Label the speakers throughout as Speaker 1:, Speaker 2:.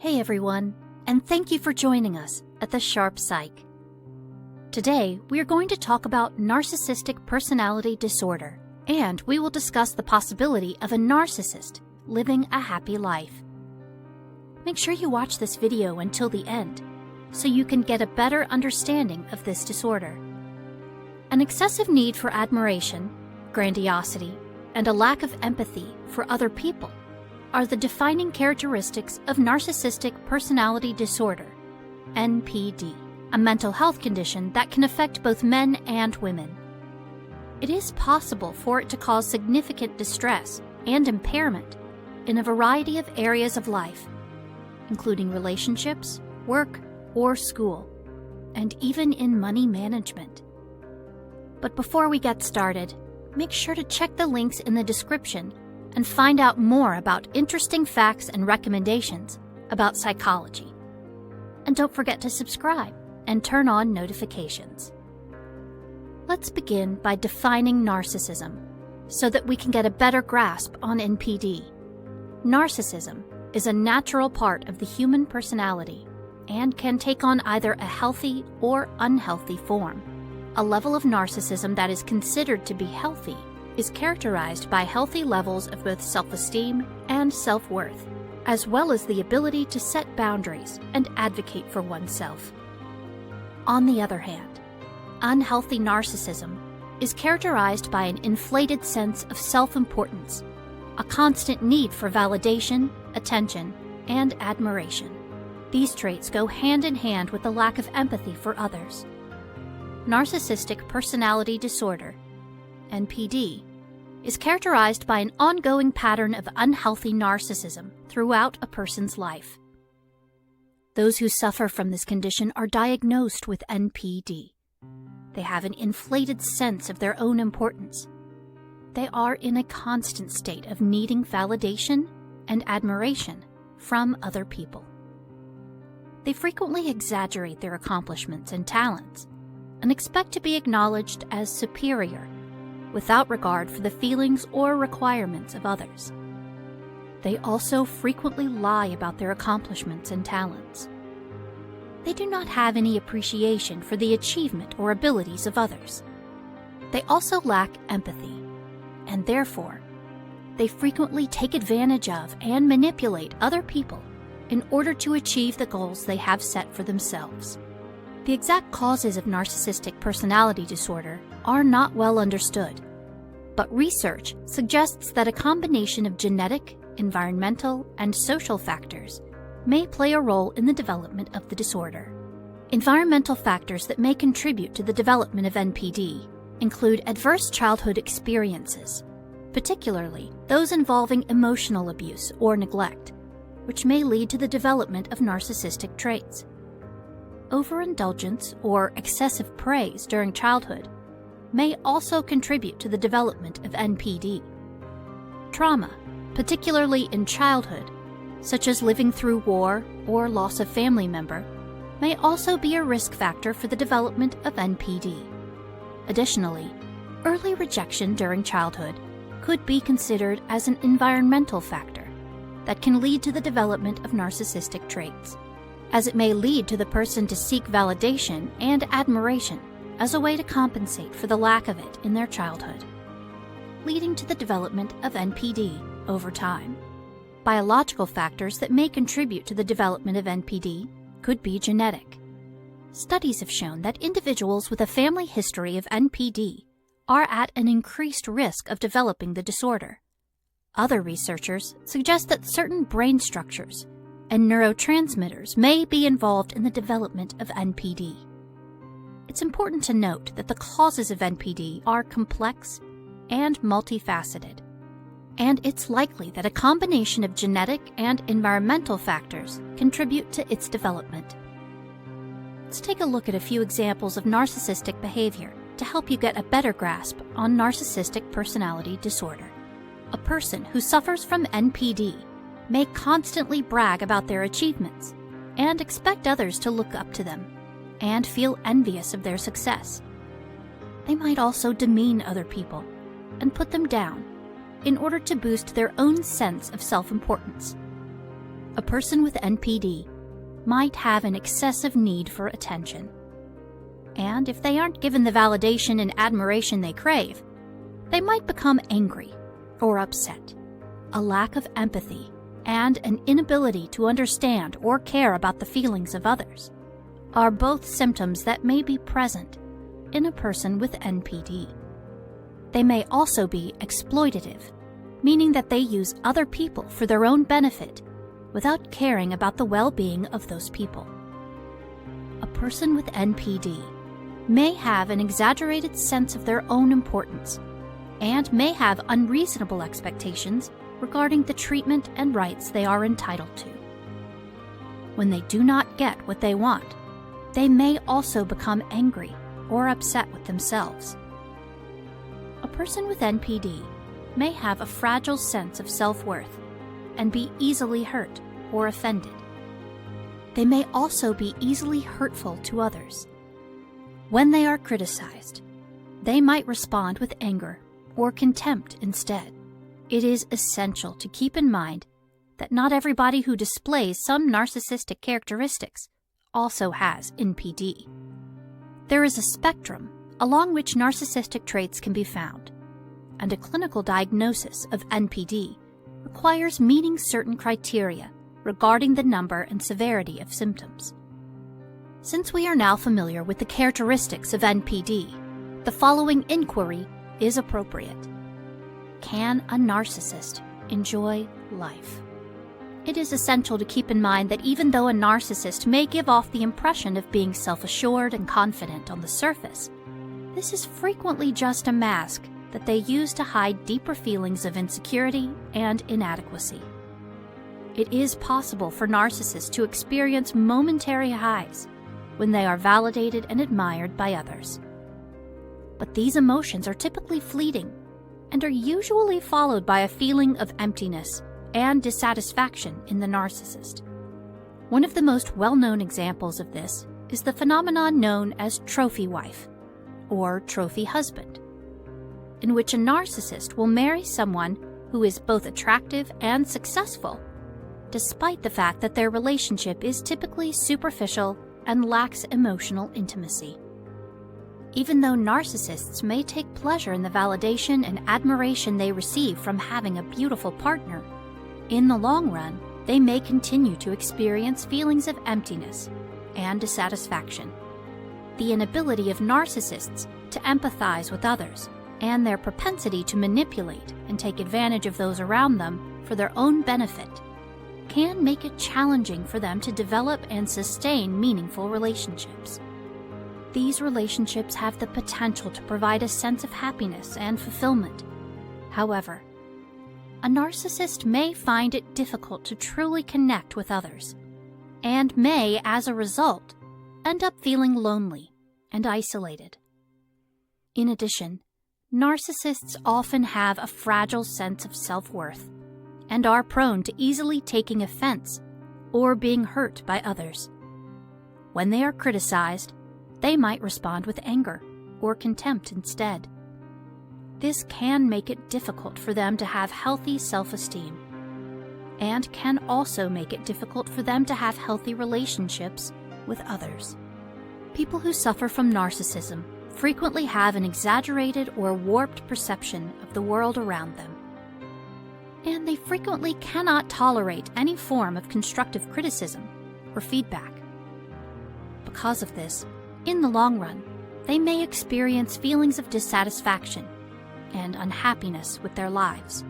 Speaker 1: Hey everyone, and thank you for joining us at the Sharp Psych. Today, we are going to talk about narcissistic personality disorder, and we will discuss the possibility of a narcissist living a happy life. Make sure you watch this video until the end, so you can get a better understanding of this disorder. An excessive need for admiration, grandiosity, and a lack of empathy for other people are the defining characteristics of narcissistic personality disorder, NPD, a mental health condition that can affect both men and women. It is possible for it to cause significant distress and impairment in a variety of areas of life, including relationships, work, or school, and even in money management. But before we get started, make sure to check the links in the description and find out more about interesting facts and recommendations about psychology. And don't forget to subscribe and turn on notifications. Let's begin by defining narcissism so that we can get a better grasp on NPD. Narcissism is a natural part of the human personality and can take on either a healthy or unhealthy form. A level of narcissism that is considered to be healthy is characterized by healthy levels of both self-esteem and self-worth, as well as the ability to set boundaries and advocate for oneself. On the other hand, unhealthy narcissism is characterized by an inflated sense of self-importance, a constant need for validation, attention, and admiration. These traits go hand in hand with a lack of empathy for others. Narcissistic personality disorder, NPD, is characterized by an ongoing pattern of unhealthy narcissism throughout a person's life. Those who suffer from this condition are diagnosed with NPD. They have an inflated sense of their own importance. They are in a constant state of needing validation and admiration from other people. They frequently exaggerate their accomplishments and talents and expect to be acknowledged as superior without regard for the feelings or requirements of others. They also frequently lie about their accomplishments and talents. They do not have any appreciation for the achievement or abilities of others. They also lack empathy, and therefore, they frequently take advantage of and manipulate other people in order to achieve the goals they have set for themselves. The exact causes of narcissistic personality disorder are not well understood, but research suggests that a combination of genetic, environmental, and social factors may play a role in the development of the disorder. Environmental factors that may contribute to the development of NPD include adverse childhood experiences, particularly those involving emotional abuse or neglect, which may lead to the development of narcissistic traits. Overindulgence or excessive praise during childhood may also contribute to the development of NPD. Trauma, particularly in childhood, such as living through war or loss of family member, may also be a risk factor for the development of NPD. Additionally, early rejection during childhood could be considered as an environmental factor that can lead to the development of narcissistic traits, as it may lead to the person to seek validation and admiration as a way to compensate for the lack of it in their childhood, leading to the development of NPD over time. Biological factors that may contribute to the development of NPD could be genetic. Studies have shown that individuals with a family history of NPD are at an increased risk of developing the disorder. Other researchers suggest that certain brain structures and neurotransmitters may be involved in the development of NPD. It's important to note that the causes of NPD are complex and multifaceted, and it's likely that a combination of genetic and environmental factors contribute to its development. Let's take a look at a few examples of narcissistic behavior to help you get a better grasp on narcissistic personality disorder. A person who suffers from NPD may constantly brag about their achievements and expect others to look up to them and feel envious of their success. They might also demean other people and put them down in order to boost their own sense of self-importance. A person with NPD might have an excessive need for attention. And if they aren't given the validation and admiration they crave, they might become angry or upset. A lack of empathy and an inability to understand or care about the feelings of others are both symptoms that may be present in a person with NPD. They may also be exploitative, meaning that they use other people for their own benefit without caring about the well-being of those people. A person with NPD may have an exaggerated sense of their own importance and may have unreasonable expectations regarding the treatment and rights they are entitled to. When they do not get what they want, they may also become angry or upset with themselves. A person with NPD may have a fragile sense of self-worth and be easily hurt or offended. They may also be easily hurtful to others. When they are criticized, they might respond with anger or contempt instead. It is essential to keep in mind that not everybody who displays some narcissistic characteristics also has NPD. There is a spectrum along which narcissistic traits can be found, and a clinical diagnosis of NPD requires meeting certain criteria regarding the number and severity of symptoms. Since we are now familiar with the characteristics of NPD, the following inquiry is appropriate. Can a narcissist enjoy life? It is essential to keep in mind that even though a narcissist may give off the impression of being self-assured and confident on the surface, this is frequently just a mask that they use to hide deeper feelings of insecurity and inadequacy. It is possible for narcissists to experience momentary highs when they are validated and admired by others. But these emotions are typically fleeting and are usually followed by a feeling of emptiness and dissatisfaction in the narcissist. One of the most well-known examples of this is the phenomenon known as trophy wife or trophy husband, in which a narcissist will marry someone who is both attractive and successful, despite the fact that their relationship is typically superficial and lacks emotional intimacy. Even though narcissists may take pleasure in the validation and admiration they receive from having a beautiful partner, in the long run, they may continue to experience feelings of emptiness and dissatisfaction. The inability of narcissists to empathize with others and their propensity to manipulate and take advantage of those around them for their own benefit can make it challenging for them to develop and sustain meaningful relationships. These relationships have the potential to provide a sense of happiness and fulfillment. However, a narcissist may find it difficult to truly connect with others, and may, as a result, end up feeling lonely and isolated. In addition, narcissists often have a fragile sense of self-worth and are prone to easily taking offense or being hurt by others. When they are criticized, they might respond with anger or contempt instead. This can make it difficult for them to have healthy self-esteem, and can also make it difficult for them to have healthy relationships with others. People who suffer from narcissism frequently have an exaggerated or warped perception of the world around them, and they frequently cannot tolerate any form of constructive criticism or feedback. Because of this, in the long run, they may experience feelings of dissatisfaction and unhappiness with their lives.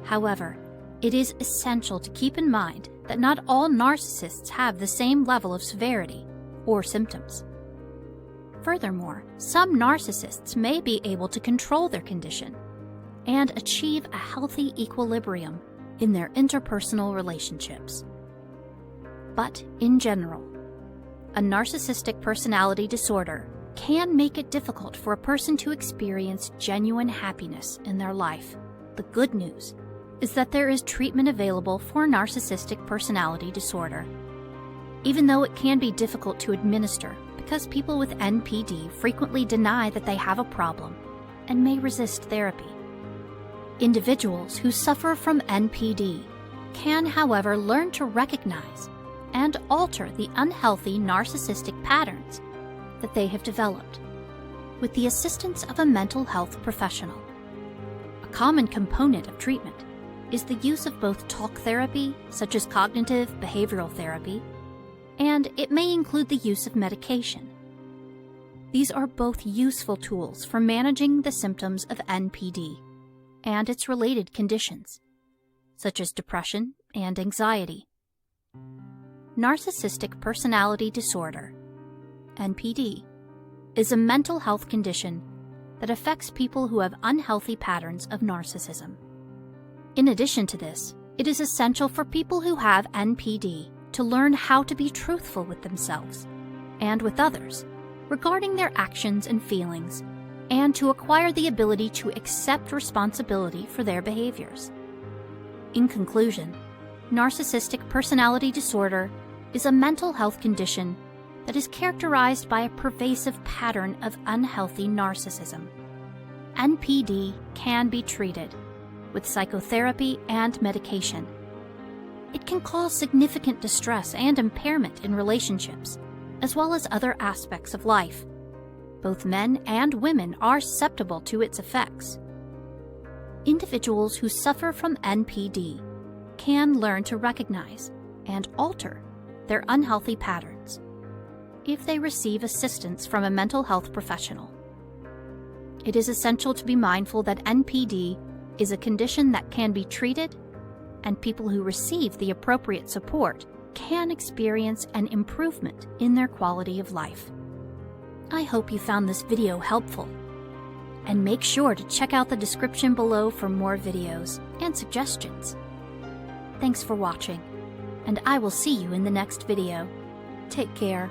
Speaker 1: However, it is essential to keep in mind that not all narcissists have the same level of severity or symptoms. Furthermore, some narcissists may be able to control their condition and achieve a healthy equilibrium in their interpersonal relationships. But in general, a narcissistic personality disorder can make it difficult for a person to experience genuine happiness in their life. The good news is that there is treatment available for narcissistic personality disorder, even though it can be difficult to administer because people with NPD frequently deny that they have a problem and may resist therapy. Individuals who suffer from NPD can, however, learn to recognize and alter the unhealthy narcissistic patterns that they have developed with the assistance of a mental health professional. A common component of treatment is the use of both talk therapy, such as cognitive behavioral therapy, and it may include the use of medication. These are both useful tools for managing the symptoms of NPD and its related conditions, such as depression and anxiety. Narcissistic personality disorder, NPD, is a mental health condition that affects people who have unhealthy patterns of narcissism. In addition to this, it is essential for people who have NPD to learn how to be truthful with themselves and with others regarding their actions and feelings, and to acquire the ability to accept responsibility for their behaviors. In conclusion, narcissistic personality disorder is a mental health condition that is characterized by a pervasive pattern of unhealthy narcissism. NPD can be treated with psychotherapy and medication. It can cause significant distress and impairment in relationships, as well as other aspects of life. Both men and women are susceptible to its effects. Individuals who suffer from NPD can learn to recognize and alter their unhealthy patterns if they receive assistance from a mental health professional. It is essential to be mindful that NPD is a condition that can be treated, and people who receive the appropriate support can experience an improvement in their quality of life. I hope you found this video helpful, and make sure to check out the description below for more videos and suggestions. Thanks for watching, and I will see you in the next video. Take care.